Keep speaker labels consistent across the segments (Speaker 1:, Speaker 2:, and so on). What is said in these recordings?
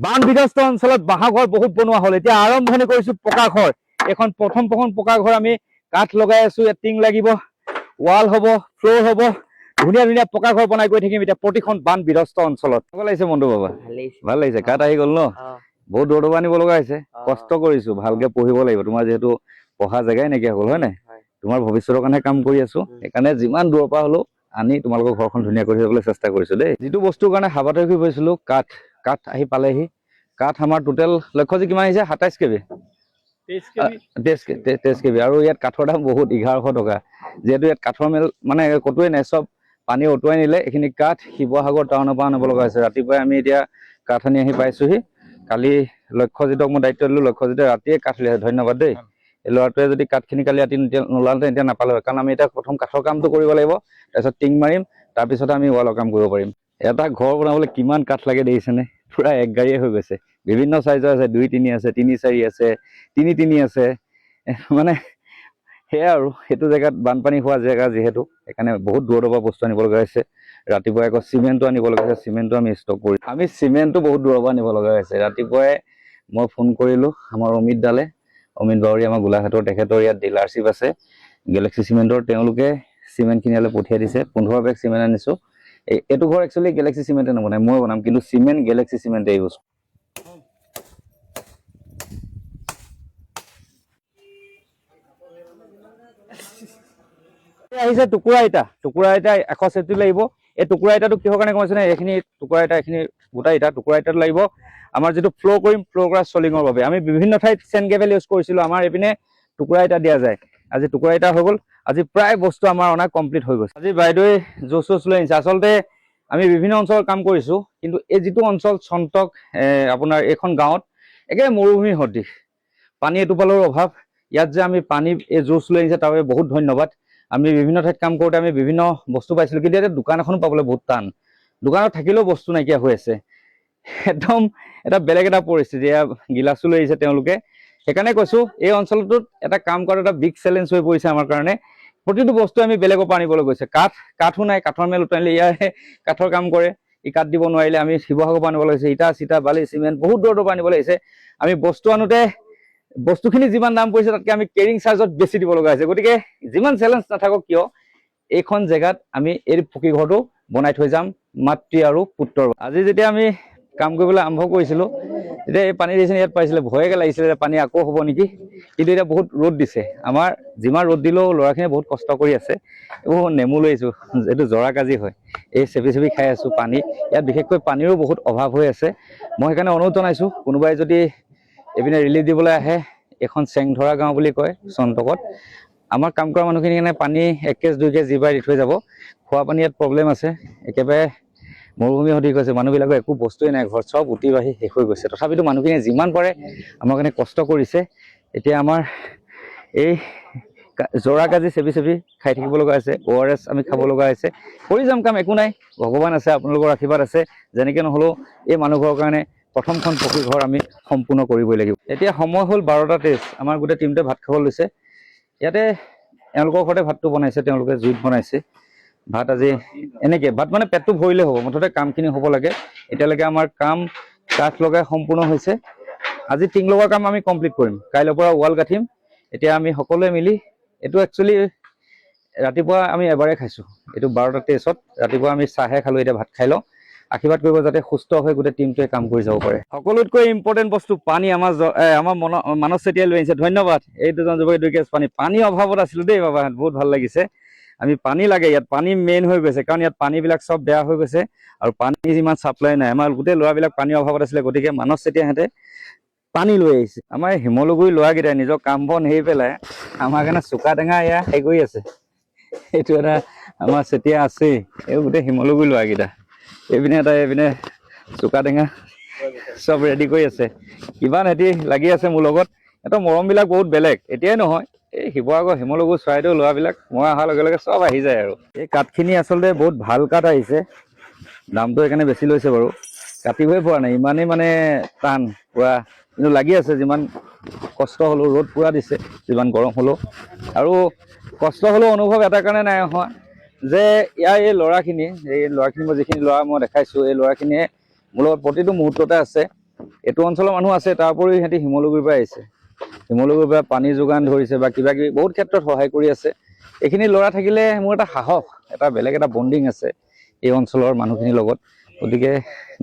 Speaker 1: বান বিধ্বস্ত অঞ্চলত বাঁহঘৰ বহুত বনোৱা হ'ল। এতিয়া আৰম্ভণি কৰিছো পকা ঘৰ। এখন প্ৰথম পকা ঘৰ আমি কাঠ লগাই আছো। ইয়াত টিং লাগিব, ৱাল হ'ব, ফ্ল'ৰ হ'ব, ধুনীয়া ধুনীয়া পকা ঘৰ বনাই গৈ থাকিম এতিয়া প্ৰতিখন বান বিধ্বস্ত অঞ্চলত। ভাল লাগিছে মনটো বাবা? ভাল লাগিছে। কাঠ আহি গ'ল ন? বহুত দূৰ দূৰ আনিব লগা হৈছে। কষ্ট কৰিছো, ভালকে পঢ়িব লাগিব। তোমাৰ যিহেতু পঢ়া জেগাই নাইকিয়া হ'ল, হয় নাই? তোমাৰ ভৱিষ্যতৰ কাৰণে কাম কৰি আছো। সেইকাৰণে যিমান দূৰৰ পৰা হ'লেও আনি তোমালোকৰ ঘৰখন ধুনীয়া কৰি থাকিবলৈ চেষ্টা কৰিছো দেই। যিটো বস্তুৰ কাৰণে হাবাথুৰি হৈছিলো, কাঠ আহি পালেহি। কাঠ আমাৰ টোটেল লক্ষ্যজি কিমান আহিছে? 27 কেবি, 23 কেবি। আৰু ইয়াত কাঠৰ দাম বহুত, 1100 টকা। যিহেতু ইয়াত কাঠৰ মেল মানে ক'তোৱে নাই, চব পানী অতুৱাই নিলে। এইখিনি কাঠ শিৱসাগৰ টাউনৰ পৰা আনিব লগা হৈছে। ৰাতিপুৱাই আমি এতিয়া কাঠ আনি আহি পাইছোহি। কালি লক্ষ্যজিতক মই দায়িত্ব দিলো, লক্ষ্যজিতে ৰাতিয়ে কাঠ লৈ আছে। ধন্যবাদ দেই। এই ল'ৰাটোৱে যদি কাঠখিনি কালি ৰাতি নোলালে এতিয়া নাপালে হয়। কাৰণ আমি এতিয়া প্ৰথম কাঠৰ কামটো কৰিব লাগিব, তাৰপিছত টিং মাৰিম, তাৰপিছত আমি ৱালৰ কাম কৰিব পাৰিম। এটা ঘৰ বনাবলৈ কিমান কাঠ লাগে দেখিছেনে? পুৰা এক গাড়ীয়ে হৈ গৈছে। বিভিন্ন চাইজৰ আছে, 2-3 আছে, 3-4 আছে, 3-3 আছে। মানে সেয়া আৰু সেইটো জেগাত বানপানী হোৱা জেগা যিহেতু, সেইকাৰণে বহুত দূৰৰ পৰা বস্তু আনিব লগা হৈছে। ৰাতিপুৱাই আকৌ চিমেণ্টটো আনিব লগা হৈছে। চিমেণ্টটো আমি ষ্টক কৰি, আমি চিমেণ্টটো বহুত দূৰৰ পৰা আনিব লগা হৈছে। ৰাতিপুৱাই মই ফোন কৰিলোঁ আমাৰ অমিত দালে, অমিত বাউৰী, আমাৰ গোলাঘাটৰ, তেখেতৰ ইয়াত ডিলাৰশ্বিপ আছে গেলেক্সি চিমেণ্টৰ। তেওঁলোকে চিমেণ্টখিনি ইয়ালৈ পঠিয়াই দিছে। 15 বেগ চিমেণ্ট আনিছোঁ। এইটো ঘৰ একচুৱেলি গেলেক্সি চিমেণ্টে নবনাই, মই বনাম, কিন্তু চিমেণ্ট গেলেক্সি চিমেণ্টে ইউজ। আহিছে টুকুৰা ইটা 170 লাগিব। এই টুকুৰা ইটাটো কিহৰ কাৰণে কৈছে নে? এইখিনি টুকুৰা ইটা, এইখিনি গোটা ইটা, টুকুৰা ইটাটো লাগিব আমাৰ যিটো ফ্ল'ৰ কৰিম, ফ্ল'ৰ কৰা চলিঙৰ বাবে। আমি বিভিন্ন ঠাইত চেন কেবেল ইউজ কৰিছিলোঁ, আমাৰ এইপিনে টুকুৰা ইটা দিয়া যায়। আজি টুকুৰা ইটা হৈ গ'ল। আজি প্ৰায় বস্তু আমাৰ অনা কমপ্লিট হৈ গৈছে। আজি বাইদেৱে জোচ লৈ আনিছে। আচলতে আমি বিভিন্ন অঞ্চলত কাম কৰিছোঁ, কিন্তু এই যিটো অঞ্চল চন্তক আপোনাৰ এইখন গাঁৱত একেবাৰে মৰুভূমিৰ সদৃশ, পানী এটোপালৰো অভাৱ। ইয়াত যে আমি পানী এই জোচ লৈ আনিছে তাৰ বাবে বহুত ধন্যবাদ। আমি বিভিন্ন ঠাইত কাম কৰোঁতে আমি বিভিন্ন বস্তু পাইছিলোঁ, কিন্তু এতিয়া দোকান এখনো পাবলৈ বহুত টান। দোকানত থাকিলেও বস্তু নাইকিয়া হৈ আছে। একদম এটা বেলেগ এটা পৰিস্থিতি। এয়া গিলাচো লৈ আহিছে তেওঁলোকে। সেইকাৰণে কৈছোঁ, এই অঞ্চলটোত এটা কাম কৰাটো এটা বিগ চেলেঞ্জ হৈ পৰিছে আমাৰ কাৰণে। প্ৰতিটো বস্তু আমি বেলেগৰ পৰা আনিবলৈ গৈছে। কাঠো নাই, কাঠৰ মেল উটানিলে ইয়াৰে কাঠৰ কাম কৰে, ই কাঠ দিব নোৱাৰিলে আমি শিৱসাগৰৰ পৰা আনিব লাগিছে। ইটা চিটা বালি চিমেণ্ট বহুত দূৰৰ পৰা আনিব লাগিছে। আমি বস্তু আনোতে বস্তুখিনি যিমান দাম পৰিছে তাতকৈ আমি কেৰিং চাৰ্জত বেছি দিব লগা হৈছে। গতিকে যিমান চেলেঞ্জ নাথাকক কিয়, এইখন জেগাত আমি এই পকী ঘৰটো বনাই থৈ যাম মাতৃ আৰু পুত্ৰৰ। আজি যেতিয়া আমি কাম কৰিবলৈ আৰম্ভ কৰিছিলোঁ, তেতিয়া এই পানী দিছে ইয়াত পাইছিলে, ভয়কে লাগিছিলে যে পানী আকৌ হ'ব নেকি। কিন্তু এতিয়া বহুত ৰ'দ দিছে। আমাৰ যিমান ৰ'দ দিলেও ল'ৰাখিনিয়ে বহুত কষ্ট কৰি আছে। এইবোৰ নেমু লৈ আহিছোঁ, এইটো জৰা কাজি হয়, এই চেপি চেপি খাই আছোঁ পানী। ইয়াত বিশেষকৈ পানীৰো বহুত অভাৱ হৈ আছে। মই সেইকাৰণে অনুৰোধ জনাইছোঁ, কোনোবাই যদি এইপিনে ৰিলিফ দিবলৈ আহে, এখন চেংধৰা গাঁও বুলি কয় চন্তকত, আমাৰ কাম কৰা মানুহখিনি কাৰণে পানী 1 কেজ 2 কেজ যিবাৰ দি থৈ যাব। খোৱা পানী ইয়াত প্ৰব্লেম আছে, একেবাৰে মৰুভূমি সদৃশ হৈছে। মানুহবিলাকৰ একো বস্তুৱেই নাই, ঘৰত চব উটি বাঢ়ি শেষ হৈ গৈছে। তথাপিতো মানুহখিনিয়ে যিমান পাৰে আমাৰ কাৰণে কষ্ট কৰিছে। এতিয়া আমাৰ এই জৰা কাজি চেপি চেপি খাই থাকিব লগা হৈছে, ORS আমি খাব লগা হৈছে। কৰি যাম কাম, একো নাই, ভগৱান আছে, আপোনালোকৰ আশীৰ্বাদ আছে। যেনেকৈ নহ'লেও এই মানুহঘৰৰ কাৰণে প্ৰথমখন পকী ঘৰ আমি সম্পূৰ্ণ কৰিবই লাগিব। এতিয়া সময় হ'ল 12টা 23। আমাৰ গোটেই টিমটোৱে ভাত খাব লৈছে। ইয়াতে এওঁলোকৰ ঘৰতে ভাতটো বনাইছে, তেওঁলোকে জুইত বনাইছে ভাত। আজি এনেকৈ ভাত মানে পেটটো ভৰিলে হ'ব, মুঠতে কামখিনি হ'ব লাগে। এতিয়ালৈকে আমাৰ কাম কাঠ লগাই সম্পূৰ্ণ হৈছে। আজি টিং লগোৱাৰ কাম আমি কমপ্লিট কৰিম, কাইলৈৰ পৰা ৱাল গাঠিম। এতিয়া আমি সকলোৱে মিলি, এইটো একচুৱেলি ৰাতিপুৱা আমি এবাৰে খাইছোঁ, এইটো 12টা 23ত ৰাতিপুৱা আমি চাহে খালোঁ। এতিয়া ভাত খাই লওঁ, আশীৰ্বাদ কৰিব যাতে সুস্থ হৈ গোটেই টিমটোৱে কাম কৰি যাব পাৰে। সকলোতকৈ ইম্পৰ্টেণ্ট বস্তু পানী আমাৰ মানস চেতিয়াই লৈ আহিছে, ধন্যবাদ। এই দুজন যুৱকে 2 কেজ পানী, পানীৰ অভাৱত আছিলোঁ দেই বাবা, বহুত ভাল লাগিছে। আমি পানী লাগে, ইয়াত পানী মেইন হৈ গৈছে, কাৰণ ইয়াত পানীবিলাক চব বেয়া হৈ গৈছে আৰু পানী ইমান ছাপ্লাই নাই। আমাৰ গোটেই ল'ৰাবিলাক পানীৰ অভাৱত আছিলে, গতিকে মানস চেতিয়াহঁতে পানী লৈ আহিছে। আমাৰ শিমলুগুৰি ল'ৰাকেইটাই নিজৰ কাম বন এৰি পেলাই আমাৰ কাৰণে চুকা টেঙা এয়া হেৰি কৰি আছে। এইটো এটা আমাৰ চেতিয়া আছেই, এই গোটেই শিমলুগুৰি ল'ৰাকেইটা। এইপিনে এটা, এইপিনে চুকা টেঙা চব ৰেডি কৰি আছে। কিমান সিহঁতি লাগি আছে মোৰ লগত। সিহঁতৰ মৰমবিলাক বহুত বেলেগ, এতিয়াই নহয়, এই শিৱসাগৰ শিমলুগুৰি চৰাইদেউ ল'ৰাবিলাক মই অহাৰ লগে লগে চব আহি যায় আৰু। এই কাঠখিনি আচলতে বহুত ভাল কাঠ আহিছে, দামটো সেইকাৰণে বেছি লৈছে বাৰু। কাটিবই পৰা নাই, ইমানেই মানে টান পুৰা, কিন্তু লাগি আছে। যিমান কষ্ট হ'লেও, ৰ'দ পুৰা দিছে, যিমান গৰম হ'লেও। আৰু কষ্ট হ'লেও অনুভৱ এটা কাৰণে নাই হোৱা যে ইয়াৰ এই ল'ৰাখিনি মই যিখিনি ল'ৰা মই দেখাইছোঁ, এই ল'ৰাখিনিয়ে মোৰ লগত প্ৰতিটো মুহূৰ্ততে আছে। এইটো অঞ্চলৰ মানুহ আছে, তাৰ উপৰিও সিহঁতি শিমলুগুৰিৰ পৰা আহিছে, শিমলুগুৰিৰ পৰা পানী যোগান ধৰিছে বা কিবা কিবি বহুত ক্ষেত্ৰত সহায় কৰি আছে। এইখিনি ল'ৰা থাকিলে মোৰ এটা সাহস, এটা বেলেগ এটা বণ্ডিং আছে এই অঞ্চলৰ মানুহখিনিৰ লগত। গতিকে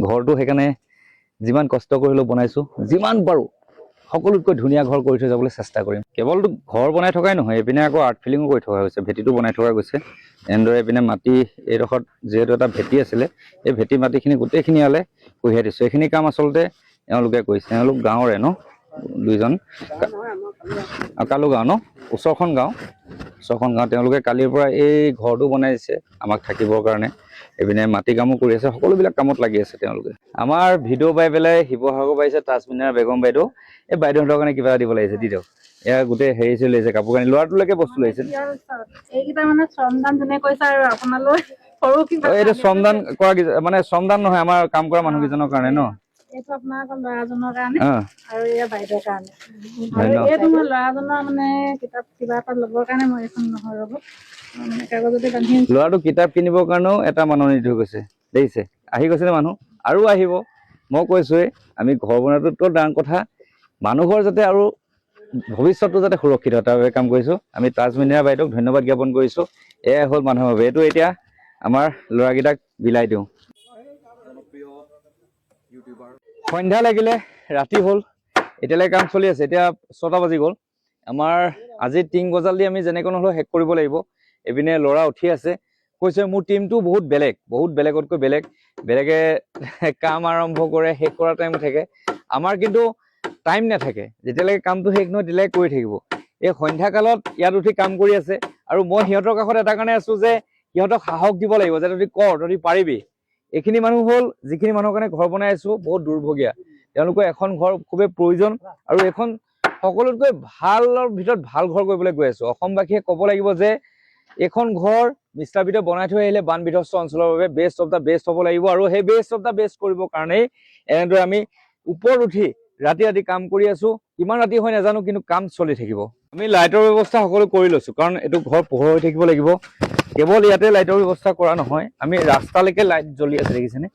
Speaker 1: ঘৰটো সেইকাৰণে যিমান কষ্ট কৰিলেও বনাইছোঁ, যিমান পাৰোঁ সকলোতকৈ ধুনীয়া ঘৰ কৰি থৈ যাবলৈ চেষ্টা কৰিম। কেৱলতো ঘৰ বনাই থকাই নহয়, এইপিনে আকৌ আৰ্ট ফিলিঙো কৰি থকা হৈছে, ভেটিটো বনাই থকা গৈছে। এনেদৰে এইপিনে মাটি এইডোখৰত যিহেতু এটা ভেটি আছিলে, এই ভেটি মাটিখিনি গোটেইখিনি ইয়ালে কঢ়িয়াই দিছোঁ। এইখিনি কাম আচলতে এওঁলোকে কৰিছে, এওঁলোক গাঁৱৰে ন দুইজন, কালু গাঁও ন, ওচৰখন গাঁও। তেওঁলোকে কালিৰ পৰা এই ঘৰটো বনাই দিছে আমাক থাকিবৰ কাৰণে। এইপিনে মাটি কামো কৰি আছে, সকলোবিলাক কামত লাগি আছে তেওঁলোকে। আমাৰ ভিডিঅ' পাই পেলাই শিৱসাগৰ পাইছে তাজমিনাৰ বেগম বাইদেউ, এই বাইদেউহঁতৰ কাৰণে কিবা এটা দিব লাগিছে, দি দিয়ক। এয়া গোটেই হেৰি চলি আছে, কাপোৰ কানি ল'ৰাটোলৈকে বস্তু লাগিছে।
Speaker 2: এইকেইটা মানে শ্ৰমদান যোনে কৰিছে আৰু আপোনালৈ সৰু কিবা
Speaker 1: এইটো শ্ৰমদান কৰা মানে শ্ৰমদান নহয়, আমাৰ কাম কৰা মানুহকেইজনৰ কাৰণে ন।
Speaker 2: এইটো আপোনাৰ আকৌ ল'ৰাজনৰ কাৰণে আৰু এয়া বাইদেউৰ কাৰণে। আৰু এইটো মই ল'ৰাজনৰ মানে কিতাপ কিবা এটা ল'বৰ কাৰণে মই এইখন নহয় ৰ'ব মানে কাগজতে বান্ধি আনিছোঁ।
Speaker 1: ল'ৰাটো কিতাপ কিনিবৰ কাৰণেও এটা মনোনীত হৈ গৈছে, দেখিছে আহি গৈছে নে মানুহ, আৰু আহিব। মই কৈছোঁৱেই আমি ঘৰ বনোৱাটোতকৈ ডাঙৰ কথা মানুহৰ যাতে আৰু ভৱিষ্যতটো যাতে সুৰক্ষিত হয়, তাৰ বাবে কাম কৰিছোঁ। আমি তাজমিনাৰ বাইদেউক ধন্যবাদ জ্ঞাপন কৰিছোঁ। এয়াই হ'ল মানুহৰ বাবে। এইটো এতিয়া আমাৰ ল'ৰাকেইটাক বিলাই দিওঁ। সন্ধ্যা লাগিলে, ৰাতি হ'ল, এতিয়ালৈকে কাম চলি আছে। এতিয়া 6টা বাজি গ'ল। আমাৰ আজি টিং গজাল দি আমি যেনেকৈ নহ'লেও শেষ কৰিব লাগিব। এইপিনে ল'ৰা উঠি আছে, কৈছে মোৰ টিমটো বহুত বেলেগ, বহুত বেলেগতকৈ বেলেগ। বেলেগে কাম আৰম্ভ কৰে, শেষ কৰাৰ টাইম থাকে, আমাৰ কিন্তু টাইম নাথাকে। যেতিয়ালৈকে কামটো শেষ নহয় তেতিয়ালৈকে কৰি থাকিব। এই সন্ধ্যা কালত ইয়াত উঠি কাম কৰি আছে, আৰু মই সিহঁতৰ কাষত এটা কাৰণে আছোঁ যে সিহঁতক সাহস দিব লাগিব যে তহঁতি কৰ, তহঁতি পাৰিবি। এইখিনি মানুহ হ'ল যিখিনি মানুহৰ কাৰণে ঘৰ বনাই আছোঁ বহুত দুৰ্ভগীয়া, তেওঁলোকৰ এখন ঘৰ খুবেই প্ৰয়োজন, আৰু এখন সকলোতকৈ ভালৰ ভিতৰত ভাল ঘৰ কৰিবলৈ গৈ আছোঁ। অসমবাসীয়ে ক'ব লাগিব যে এইখন ঘৰ মিষ্টাৰ বিটে বনাই থৈ আহিলে বান বিধ্বস্ত অঞ্চলৰ বাবে বেষ্ট অফ দ্য বেষ্ট হ'ব লাগিব, আৰু সেই বেষ্ট অফ দ্য বেষ্ট কৰিবৰ কাৰণেই এনেদৰে আমি ওপৰত উঠি ৰাতি ৰাতি কাম কৰি আছোঁ। কিমান ৰাতি হয় নাজানো, কিন্তু কাম চলি থাকিব। আমি লাইটৰ ব্যৱস্থা সকলো কৰি লৈছোঁ, কাৰণ এইটো ঘৰ পোহৰ হৈ থাকিব লাগিব। কেৱল ইয়াতে লাইটৰ ব্যৱস্থা কৰা নহয়, আমি ৰাস্তালৈকে লাইট জ্বলি আছে দেখিছেনে,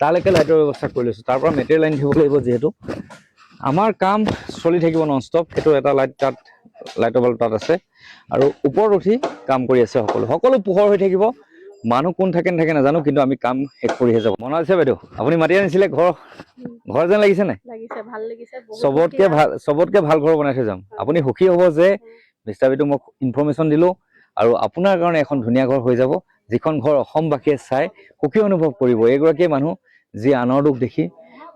Speaker 1: তালৈকে লাইটৰ ব্যৱস্থা কৰি লৈছোঁ। তাৰ পৰা মেটেৰিয়েল আনি থাকিব লাগিব, যিহেতু আমাৰ কাম চলি থাকিব নন ষ্টপ। সেইটো এটা লাইট তাত, লাইটৰ বাল্ব তাত আছে, আৰু ওপৰত উঠি কাম কৰি আছে সকলো পোহৰ হৈ থাকিব। মানুহ কোন থাকে নাথাকে নাজানো, কিন্তু আমি কাম শেষ কৰিহে যাব। মনালিছা বাইদেউ, আপুনি মাতি আনিছিলে ঘৰ যেন লাগিছে নাই?
Speaker 2: লাগিছে, ভাল লাগিছে।
Speaker 1: চবতকে ভাল ঘৰ বনাই থৈ যাম। আপুনি সুখী হ'ব যে মিষ্টাৰ বিটুক মই ইনফৰমেশ্যন দিলোঁ, আৰু আপোনাৰ কাৰণে এখন ধুনীয়া ঘৰ হৈ যাব, যিখন ঘৰ অসমবাসীয়ে চাই সুখী অনুভৱ কৰিব। এইগৰাকীয়ে মানুহ যি আনৰ দুখ দেখি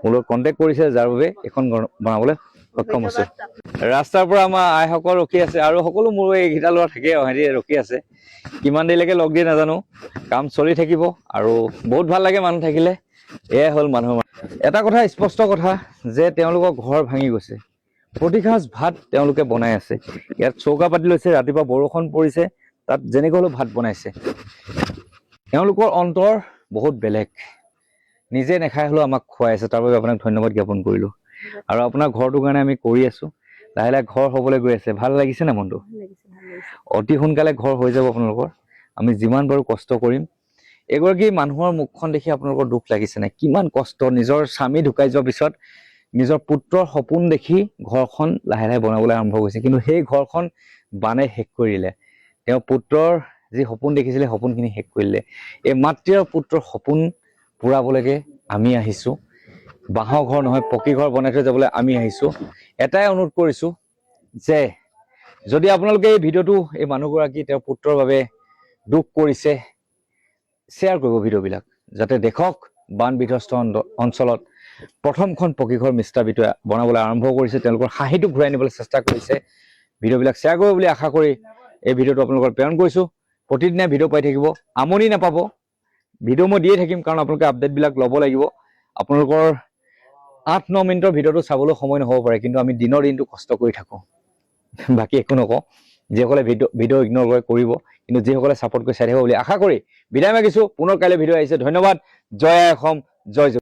Speaker 1: মোৰ লগত কণ্টেক্ট কৰিছে, যাৰ বাবে এখন ঘৰ বনাবলৈ সক্ষম হৈছোঁ। ৰাস্তাৰ পৰা আমাৰ আইসকল ৰখি আছে, আৰু সকলো মোৰ এইকেইটা ল'ৰা থাকে, সিহঁতি ৰখি আছে। কিমান দেৰিলৈকে লগ দিয়ে নাজানো, কাম চলি থাকিব, আৰু বহুত ভাল লাগে মানুহ থাকিলে। এয়াই হ'ল মানুহৰ। এটা কথা স্পষ্ট কথা যে তেওঁলোকৰ ঘৰ ভাঙি গৈছে, প্ৰতিসাঁজ ভাত তেওঁলোকে বনাই আছে। ইয়াত চৌকা পাতি লৈছে, ৰাতিপুৱা বৰষুণ পৰিছে, তাত যেনেকৈ হ'লেও ভাত বনাইছে। তেওঁলোকৰ অন্তৰ বহুত বেলেগ, নিজে নাখাই হ'লেও আমাক খুৱাই আছে, তাৰ বাবে আপোনাক ধন্যবাদ জ্ঞাপন কৰিলোঁ। আৰু আপোনাৰ ঘৰটোৰ কাৰণে আমি কৰি আছোঁ, লাহে লাহে ঘৰ হ'বলৈ গৈ আছে। ভাল লাগিছে না মনটো? অতি সোনকালে ঘৰ হৈ যাব আপোনালোকৰ। আমি যিমান পাৰোঁ কষ্ট কৰিম। এগৰাকী মানুহৰ মুখখন দেখি আপোনালোকৰ দুখ লাগিছে নে? কিমান কষ্ট, নিজৰ স্বামী ঢুকাই যোৱাৰ পিছত নিজৰ পুত্ৰৰ সপোন দেখি ঘৰখন লাহে লাহে বনাবলৈ আৰম্ভ কৰিছে, কিন্তু সেই ঘৰখন বানে শেষ কৰি দিলে। তেওঁ পুত্ৰৰ যি সপোন দেখিছিলে, সপোনখিনি শেষ কৰি দিলে। এই মাতৃ আৰু পুত্ৰৰ সপোন পূৰাবলৈকে আমি আহিছোঁ। বাঁহৰ ঘৰ নহয়, পকী ঘৰ বনাই থৈ যাবলৈ আমি আহিছোঁ। এটাই অনুৰোধ কৰিছোঁ যে যদি আপোনালোকে এই ভিডিঅ'টো, এই মানুহগৰাকী তেওঁৰ পুত্ৰৰ বাবে দুখ কৰিছে, শ্বেয়াৰ কৰিব ভিডিঅ'বিলাক, যাতে দেখক বান বিধ্বস্ত অঞ্চলত প্ৰথমখন পকীঘৰ মিষ্টাৰ বিটুৱে বনাবলৈ আৰম্ভ কৰিছে। তেওঁলোকৰ হাঁহিটো ঘূৰাই নিবলৈ চেষ্টা কৰিছে। ভিডিঅ'বিলাক শ্বেয়াৰ কৰিব বুলি আশা কৰি এই ভিডিঅ'টো আপোনালোকৰ প্ৰেৰণ কৰিছোঁ। প্ৰতিদিনে ভিডিঅ' পাই থাকিব, আমনি নাপাব। ভিডিঅ' মই দিয়ে থাকিম, কাৰণ আপোনালোকে আপডেটবিলাক ল'ব লাগিব। আপোনালোকৰ 8-9 মিনিটৰ ভিডিঅ'টো চাবলৈ সময় নহ'ব পাৰে, কিন্তু আমি দিনৰ দিনটো কষ্ট কৰি থাকোঁ। বাকী একো নকওঁ। যিসকলে ভিডিঅ' ইগন'ৰ কৰিব, কিন্তু যিসকলে ছাপোৰ্ট কৰি চাই থাকিব বুলি আশা কৰি বিদায় মাগিছোঁ। পুনৰ কাইলৈ ভিডিঅ' আহিছে। ধন্যবাদ। জয় আই অসম, জয় জয়।